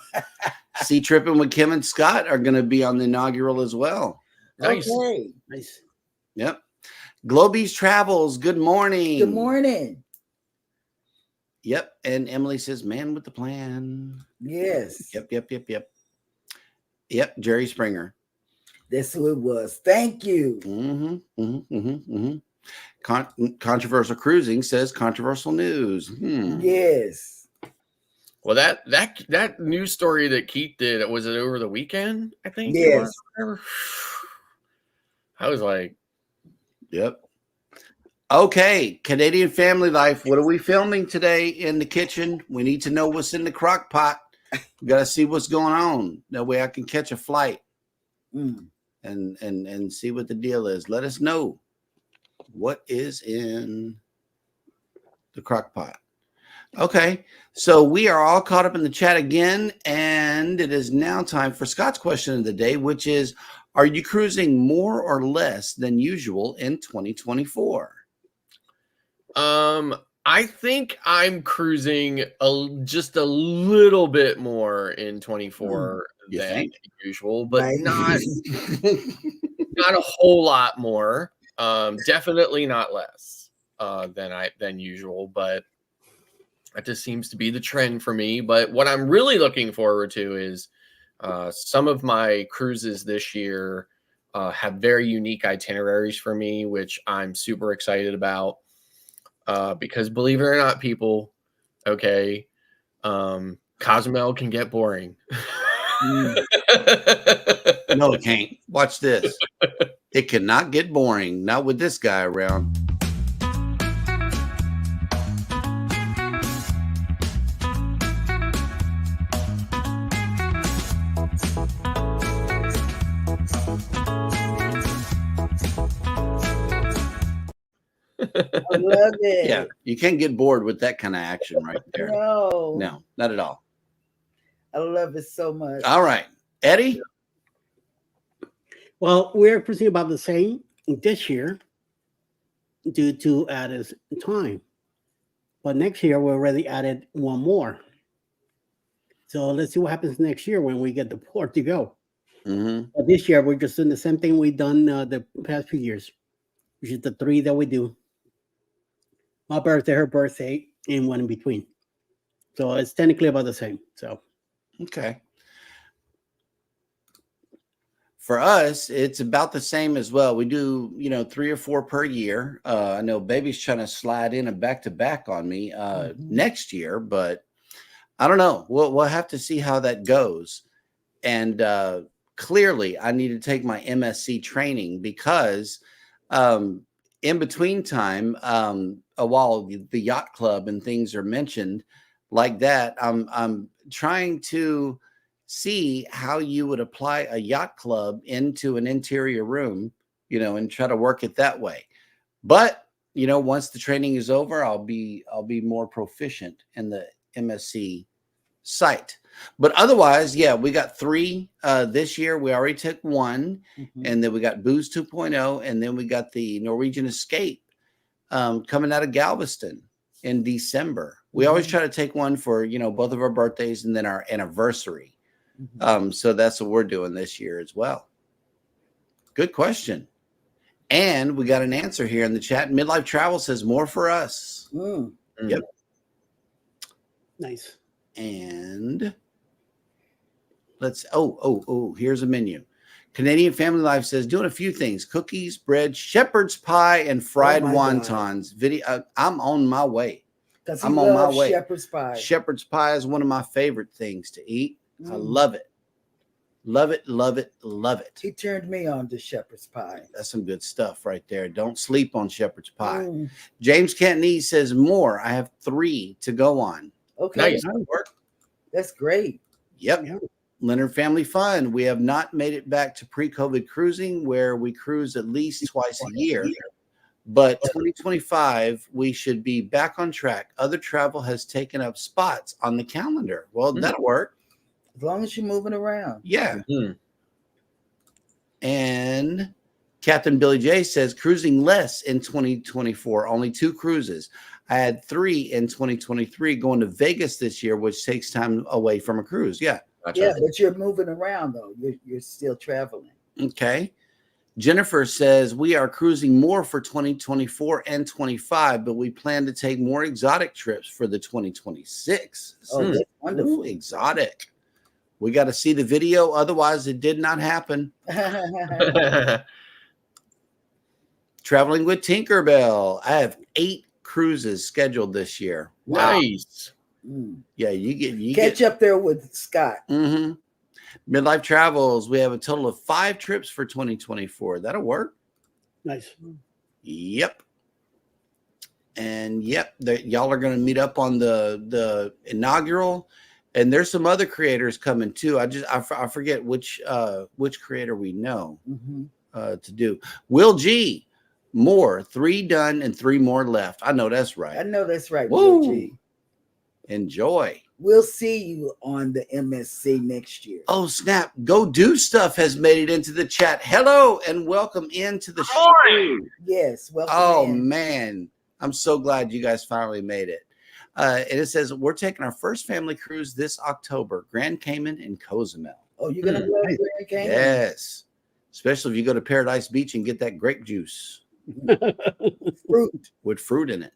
Sea Tripping with Kim and Scott are going to be on the inaugural as well. Nice. Okay. Nice. Yep. Globies Travels, good morning. Good morning. Yep. And Emily says, man with the plan. Yes. Yep. Jerry Springer. That's who it was. Thank you. Controversial Cruising says controversial news. Yes. Well, that news story that Keith did, was it over the weekend? I think. Yes. I was like, yep. Okay, Canadian Family Life. What are we filming today in the kitchen? We need to know what's in the crock pot. We got to see what's going on. That way I can catch a flight and see what the deal is. Let us know what is in the crock pot. Okay, so we are all caught up in the chat again, and it is now time for Scott's question of the day, which is, are you cruising more or less than usual in 2024? I think I'm cruising just a little bit more in 24 than usual, but not a whole lot more. Definitely not less than usual, but that just seems to be the trend for me. But what I'm really looking forward to is some of my cruises this year have very unique itineraries for me, which I'm super excited about. Because believe it or not, people, okay, Cozumel can get boring. No, it can't. Watch this. It cannot get boring. Not with this guy around. I love it. Yeah, you can't get bored with that kind of action right there. No, not at all. I love it so much. All right, Eddie. Well, we're cruising about the same this year due to added time. But next year, we already added one more. So let's see what happens next year when we get the port to go. But this year, we're just doing the same thing we've done the past few years, which is the 3 that we do. My birthday, her birthday, and one in between. So it's technically about the same. So, okay. For us, it's about the same as well. We do, 3 or 4 per year. I know baby's trying to slide in a back-to-back on me next year, but I don't know. We'll have to see how that goes. And clearly, I need to take my MSC training because in between time, while the yacht club and things are mentioned like that, I'm trying to see how you would apply a yacht club into an interior room, and try to work it that way. But, once the training is over, I'll be more proficient in the MSC site. But otherwise, yeah, we got 3 this year. We already took 1, and then we got Booze 2.0, and then we got the Norwegian Escape coming out of Galveston in December. We always try to take one for, both of our birthdays and then our anniversary. So that's what we're doing this year as well. Good question. And we got an answer here in the chat. Midlife Travel says more for us. Yep. nice. And let's, here's a menu. Canadian Family Life says, doing a few things: cookies, bread, shepherd's pie, and fried wontons. Video. I'm on my way. I'm on my way. Shepherd's pie. Shepherd's pie is one of my favorite things to eat. I love it. Love it, love it, love it. He turned me on to shepherd's pie. That's some good stuff right there. Don't sleep on shepherd's pie. James Cantonese says more. I have 3 to go on. Okay. Nice. That's great. Yep. Leonard Family Fun. We have not made it back to pre-COVID cruising, where we cruise at least twice a year. But 2025, we should be back on track. Other travel has taken up spots on the calendar. Well, that'll work. As long as you're moving around. Yeah. And Captain Billy J says, cruising less in 2024. Only 2 cruises. I had 3 in 2023, going to Vegas this year, which takes time away from a cruise. Yeah. Gotcha. Yeah, but you're moving around, though. You're still traveling. Okay. Jennifer says, we are cruising more for 2024 and 25, but we plan to take more exotic trips for the 2026. Oh, that's wonderful. Ooh, exotic. We got to see the video. Otherwise, it did not happen. Traveling with Tinkerbell. I have 8 cruises scheduled this year. Nice. Yeah, you catch up there with Scott. Midlife Travels. We have a total of 5 trips for 2024. That'll work. Nice. Yep. And y'all are going to meet up on the inaugural, and there's some other creators coming too. I forget which creator we know to do. Will G, more 3 done and 3 more left. I know that's right. Will G. Enjoy. We'll see you on the MSC next year. Oh, snap. Go Do Stuff has made it into the chat. Hello and welcome into the show. Yes, welcome. Oh, man. I'm so glad you guys finally made it. And it says, we're taking our first family cruise this October, Grand Cayman and Cozumel. Oh, you're going to go to Grand Cayman? Yes. Especially if you go to Paradise Beach and get that grape juice. Fruit. With fruit in it.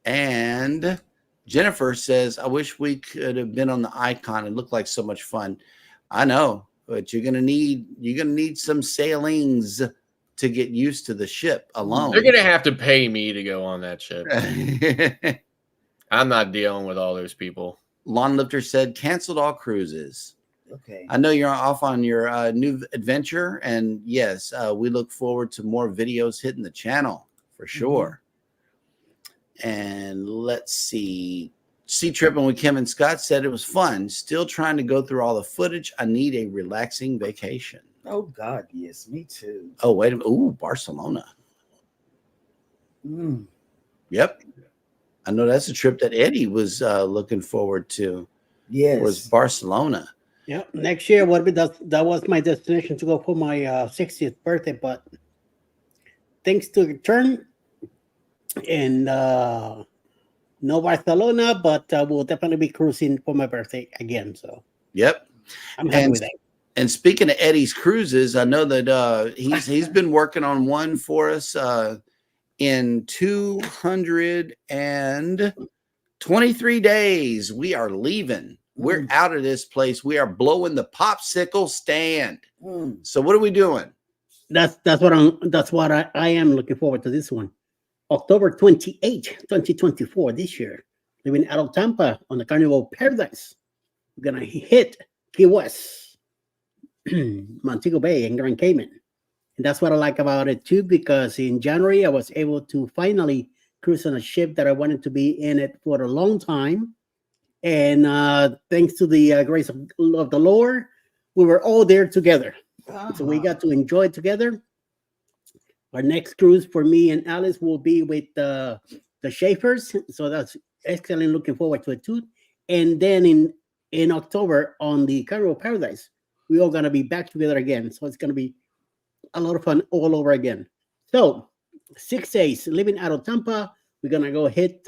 And Jennifer says, I wish we could have been on the Icon. It looked like so much fun. I know, but you're gonna need some sailings to get used to the ship alone. They're gonna have to pay me to go on that ship. I'm not dealing with all those people. Lawn Lifter said, canceled all cruises. Okay. I know you're off on your new adventure, and yes, we look forward to more videos hitting the channel for sure. And let's see. Sea Tripping with Kim and Scott said it was fun. Still trying to go through all the footage. I need a relaxing vacation. Oh, God, yes, me too. Oh, wait a minute. Ooh, Barcelona. Yep. I know that's a trip that Eddie was looking forward to. Yes. Was Barcelona. Yeah, next year that was my destination to go for my 60th birthday, but things took a turn. And no Barcelona, but we'll definitely be cruising for my birthday again. So yep, I'm happy with that. And speaking of Eddie's cruises, I know that he's been working on one for us in 223 days. We are leaving. We're out of this place. We are blowing the popsicle stand. So what are we doing? That's what I am looking forward to this one. October 28, 2024, this year, living out of Tampa on the Carnival Paradise. We're going to hit Key West, Montego Bay, and Grand Cayman. And that's what I like about it, too, because in January, I was able to finally cruise on a ship that I wanted to be in it for a long time. And thanks to the grace of the Lord, we were all there together. So we got to enjoy it together. Our next cruise for me and Alice will be with the Schaefers. So that's excellent. Looking forward to it too. And then in October on the Carnival Paradise, we're all going to be back together again. So it's going to be a lot of fun all over again. So 6 days living out of Tampa. We're going to go hit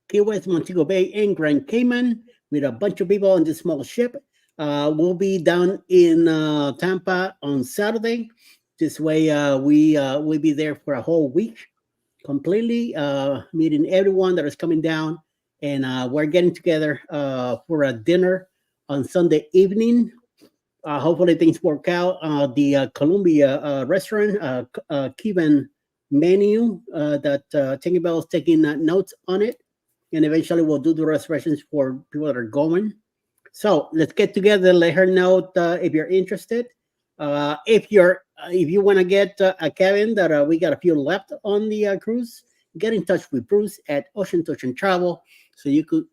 Key West, Montego Bay, and Grand Cayman with a bunch of people on this small ship. We'll be down in Tampa on Saturday. This way, we'll be there for a whole week, completely meeting everyone that is coming down, and we're getting together for a dinner on Sunday evening. Hopefully, things work out. The Columbia restaurant, Cuban menu that Tinkerbell is taking notes on it, and eventually we'll do the reservations for people that are going. So let's get together. Let her know if you're interested. If you want to get a cabin that we got a few left on the cruise, get in touch with Bruce at Ocean to Ocean Travel so you could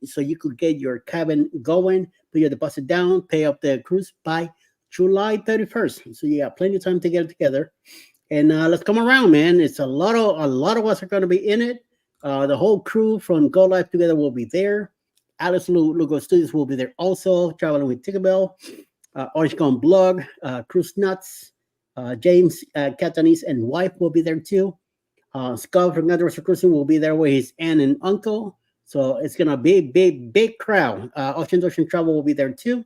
get your cabin going, put your deposit down, pay up the cruise by July 31st. So you got plenty of time to get it together. And let's come around, man. It's a lot of us are going to be in it. The whole crew from Go Live Together will be there. Alice Lugo Studios will be there also, traveling with Tinkerbell. Orange Gone Blog, Cruise Nuts, James Catanese and wife will be there too. Scott from Underwater Cruising will be there with his aunt and uncle. So it's gonna be a big crowd. Ocean Travel will be there too.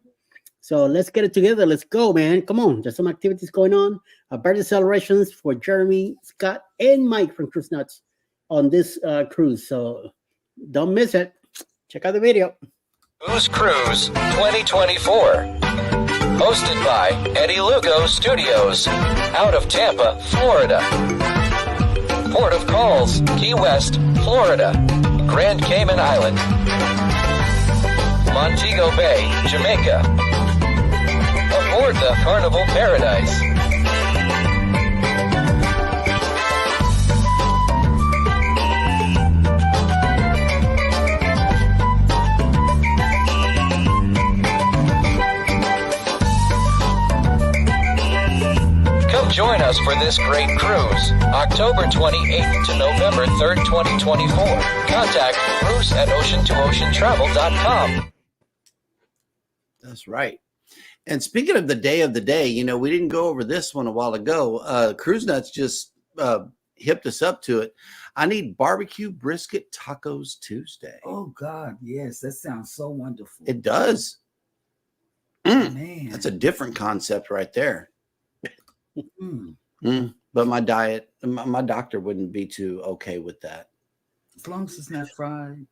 So let's get it together. Let's go, man. Come on. There's some activities going on. Birthday celebrations for Jeremy, Scott, and Mike from Cruise Nuts on this cruise. So don't miss it. Check out the video. Who's Cruise 2024. Hosted by Eddie Lugo Studios, out of Tampa, Florida. Port of Calls, Key West, Florida. Grand Cayman Island. Montego Bay, Jamaica. Aboard the Carnival Paradise. Come join us for this great cruise, October 28th to November 3rd, 2024. Contact cruise@ocean2oceantravel.com. That's right. And speaking of the day, you know, we didn't go over this one a while ago. Cruise Nuts just hipped us up to it. I need barbecue brisket tacos Tuesday. Oh God, yes, that sounds so wonderful. It does. Man, That's a different concept right there. Mm. But my diet, my doctor wouldn't be too okay with that. As long as it's not fried.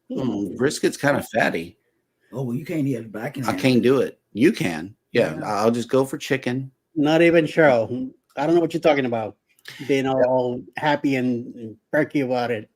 Brisket's kind of fatty. Oh well, you can't eat it back. I can't do it. You can. Yeah, I'll just go for chicken. Not even Cheryl. I don't know what you're talking about. Being all happy and perky about it.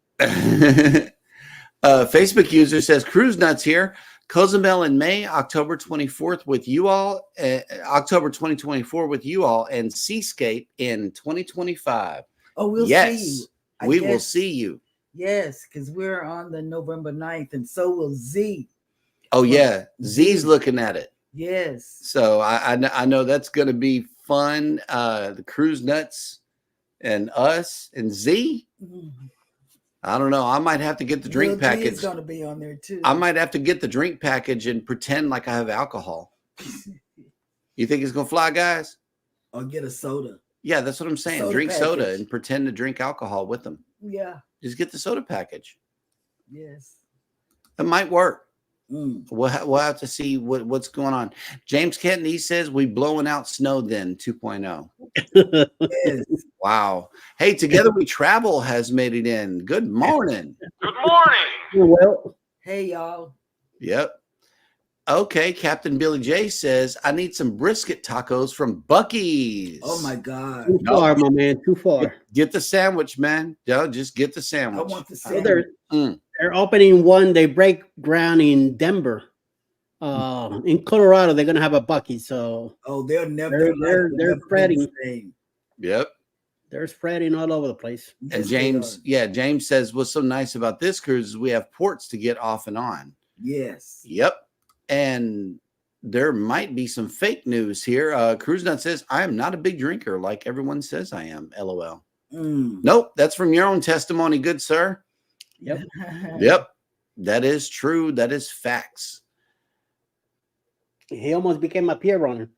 Facebook user says, Cruise Nuts here. Cozumel in May, October 24th with you all, October 2024 with you all, and Seascape in 2025. Oh, we'll yes, see you. We will see you. Yes, because we're on the November 9th, and so will Z. Oh, yeah. Z's looking at it. Yes. So I know that's going to be fun. The Cruise Nuts and us and Z. I don't know. I might have to get the drink package. It's going to be on there too. I might have to get the drink package and pretend like I have alcohol. You think it's going to fly, guys? Or get a soda. Yeah, that's what I'm saying. Drink soda and pretend to drink alcohol with them. Yeah. Just get the soda package. Yes. It might work. We'll have to see what's going on. James Kenton, he says we blowing out snow then 2.0. Yes. Wow. Hey, Together We Travel has made it in. Good morning. Good morning. Well, Hey, y'all. Yep. Okay, Captain Billy J says I need some brisket tacos from Buc-ee's. Oh my God. too far, my man. Too far. Get the sandwich, man. Just get the I sandwich. want the So sandwich. they're opening one. They break ground in Denver. In Colorado, they're gonna have a Buc-ee's. So Oh, they'll never. they're never spreading. be the same. Yep. They're spreading all over the place. And Yes, they are. James says what's so nice about this cruise is we have ports to get off and on. Yes. Yep. And there might be some fake news here. Cruise Nut says, I am not a big drinker like everyone says I am. LOL. Nope. That's from your own testimony, good sir. Yep. Yep. That is true. That is facts. He almost became a peer runner.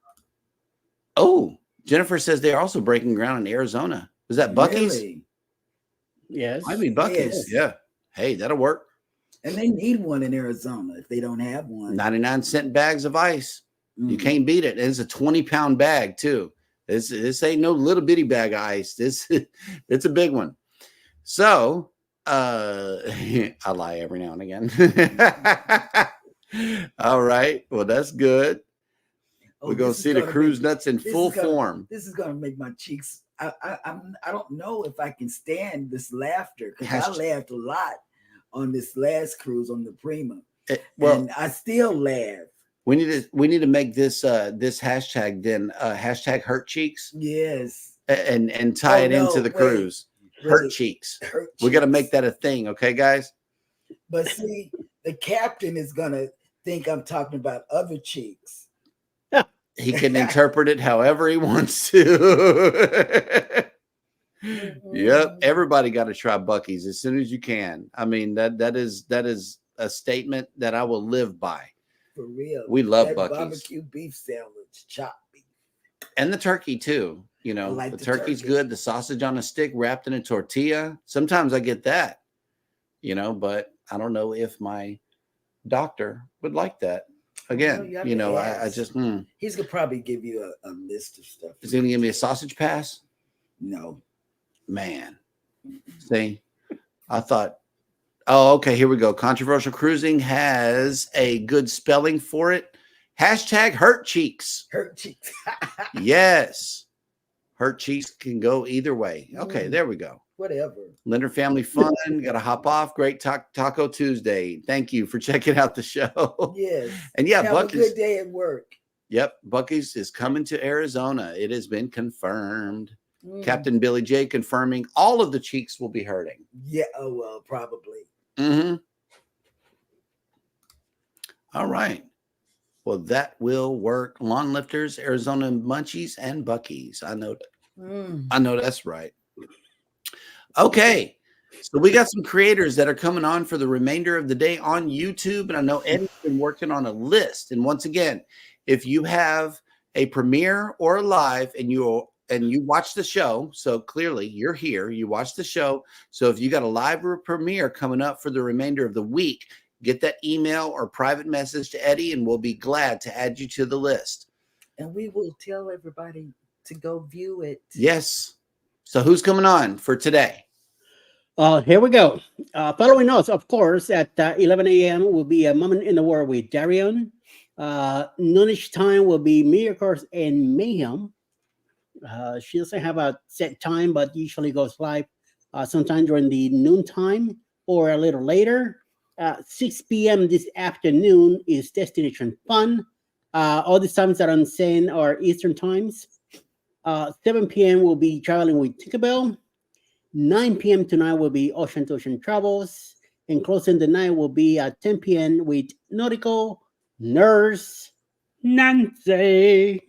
Oh, Jennifer says they are also breaking ground in Arizona. Is that Buc-ee's? Really? Yes. Might be Buc-ee's. Yes. Yeah. Hey, that'll work. And they need one in Arizona if they don't have one. 99-cent bags of ice. You can't beat it. It's a 20-pound bag too. This ain't no little bitty bag of ice. It's a big one. So I lie every now and again. All right. Well, that's good. We're gonna see the Cruise Nuts in full form. This is gonna make my cheeks. I don't know if I can stand this laughter because I laughed a lot on this last cruise on the Prima. And I still laugh. We need to make this this hashtag then hashtag hurt cheeks. Yes. And tie it into the cruise. Hurt cheeks. We got to make that a thing, okay, guys? But see, the captain is gonna think I'm talking about other cheeks. He can interpret it however he wants to. Yep. Everybody got to try Buc-ee's as soon as you can. I mean, that is a statement that I will live by. For real. We love that Buc-ee's. barbecue beef sandwich, chopped beef. And the turkey too. You know, like the the turkey's turkey. good. The sausage on a stick wrapped in a tortilla. Sometimes I get that, you know, but I don't know if my doctor would like that. Again, you have you to know, I ask. just, He's gonna probably give you a list of stuff. is he going to give me a sausage pass? No. Man, see, I thought, oh, okay, here we go. Controversial Cruising has a good spelling for it. Hashtag hurt cheeks. Hurt cheeks. Yes. Hurt cheeks can go either way. Okay, there we go. Whatever. Leonard Family Fun. Got to hop off. Great Taco Tuesday. Thank you for checking out the show. Yes. And yeah, have Bucky's. a good day at work. Yep, Bucky's is coming to Arizona. It has been confirmed. Captain Billy J confirming all of the cheeks will be hurting. Yeah, oh well, probably. All right. Well, that will work. Lawn lifters, Arizona Munchies, and Bucky's. I know that's right. Okay. So we got some creators that are coming on for the remainder of the day on YouTube. And I know Eddie's been working on a list. And once again, if you have a premiere or a live and you watch the show, so clearly you're here, you watch the show. So if you got a live or a premiere coming up for the remainder of the week, get that email or private message to Eddie and we'll be glad to add you to the list. And we will tell everybody to go view it. Yes. So who's coming on for today? Here we go. Following us, of course, at 11 a.m. will be a Moment in the World with Darion. Noonish time will be Miracles and Mayhem. She doesn't have a set time, but usually goes live sometime during the noon time or a little later. 6 p.m. this afternoon is Destination Fun. All these times that I'm saying are Eastern times. 7 p.m. will be Traveling with Tinkerbell. 9 p.m. tonight will be Ocean to Ocean Travels. And closing the night will be at 10 p.m. with Nautical Nurse Nancy.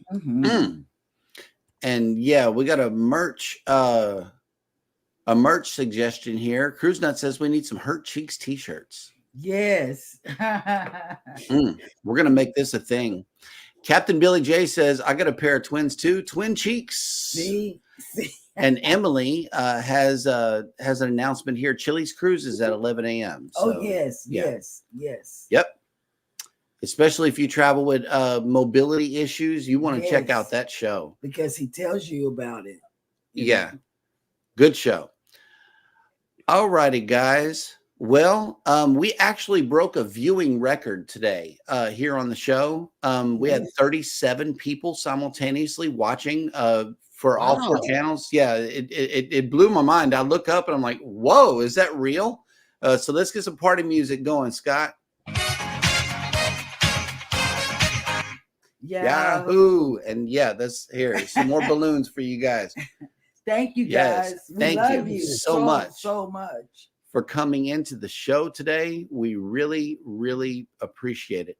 And yeah, we got a merch suggestion here. Cruise Nut says we need some Hurt Cheeks t-shirts. Yes. We're gonna make this a thing. Captain Billy J says I got a pair of twins too, twin cheeks. See? And Emily has an announcement here. Chili's Cruises at 11 a.m. So, yes. Yep. Especially if you travel with mobility issues, you want to check out that show. Because he tells you about it. Yeah. Good show. All righty, guys. Well, we actually broke a viewing record today here on the show. We had 37 people simultaneously watching for all 4 channels. Yeah, it blew my mind. I look up and I'm like, whoa, is that real? So let's get some party music going, Scott. Yahoo! And yeah, that's here. Some more balloons for you guys. Thank you, guys. Thank you so much for coming into the show today. We really, really appreciate it.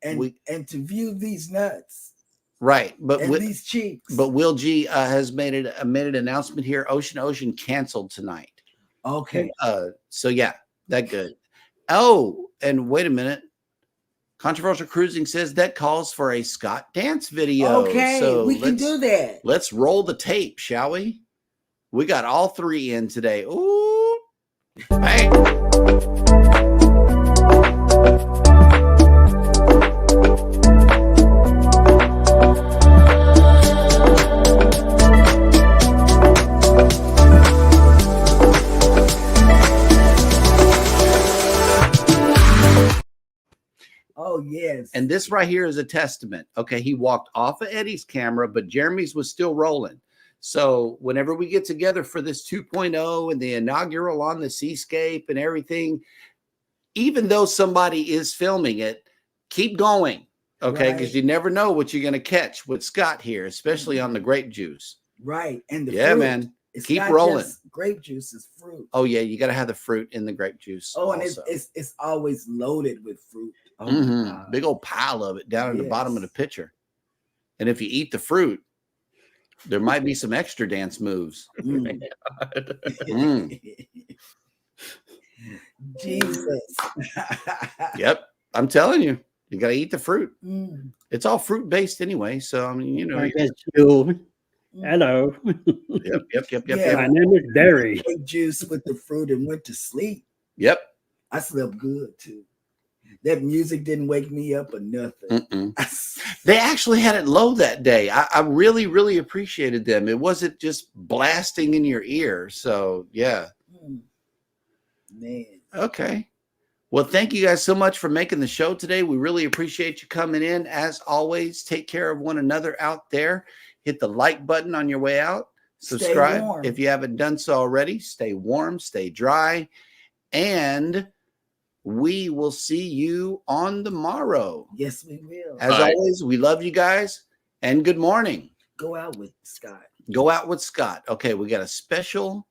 And to view these nuts. Right, but these cheeks. But Will G has made an announcement here. Ocean canceled tonight. Okay. So yeah, that good. Oh, and wait a minute. Controversial Cruising says that calls for a Scott dance video. Okay, so we can do that. Let's roll the tape, shall we? We got all 3 in today. Ooh, bang. Oh, yes. And this right here is a testament. Okay, he walked off of Eddie's camera, but Jeremy's was still rolling. So whenever we get together for this 2.0 and the inaugural on the Seascape and everything, even though somebody is filming it, keep going. Okay, because you never know what you're going to catch with Scott here, especially on the grape juice. Right. And the fruit, man. Keep rolling. Grape juice is fruit. Oh, yeah. You got to have the fruit in the grape juice. Oh, and it's always loaded with fruit. Oh, big old pile of it down in the bottom of the pitcher. And if you eat the fruit, there might be some extra dance moves. Jesus. Yep. I'm telling you, you got to eat the fruit. It's all fruit based anyway. So, I mean, you know. I guess you. Hello. Yep. My name is Barry. Ate juice with the fruit and went to sleep. Yep. I slept good too. That music didn't wake me up or nothing. They actually had it low that day. I really, really appreciated them. It wasn't just blasting in your ear. So, yeah. Man. Okay. Well, thank you guys so much for making the show today. We really appreciate you coming in. As always, take care of one another out there. Hit the like button on your way out. Stay Subscribe warm. if you haven't done so already. Stay warm, stay dry, and we will see you on the morrow. Yes, we will. As Bye. always, we love you guys, and good morning. Go out with Scott. Go out with Scott. Okay, we got a special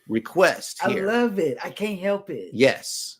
request I here. love it. I can't help it. Yes.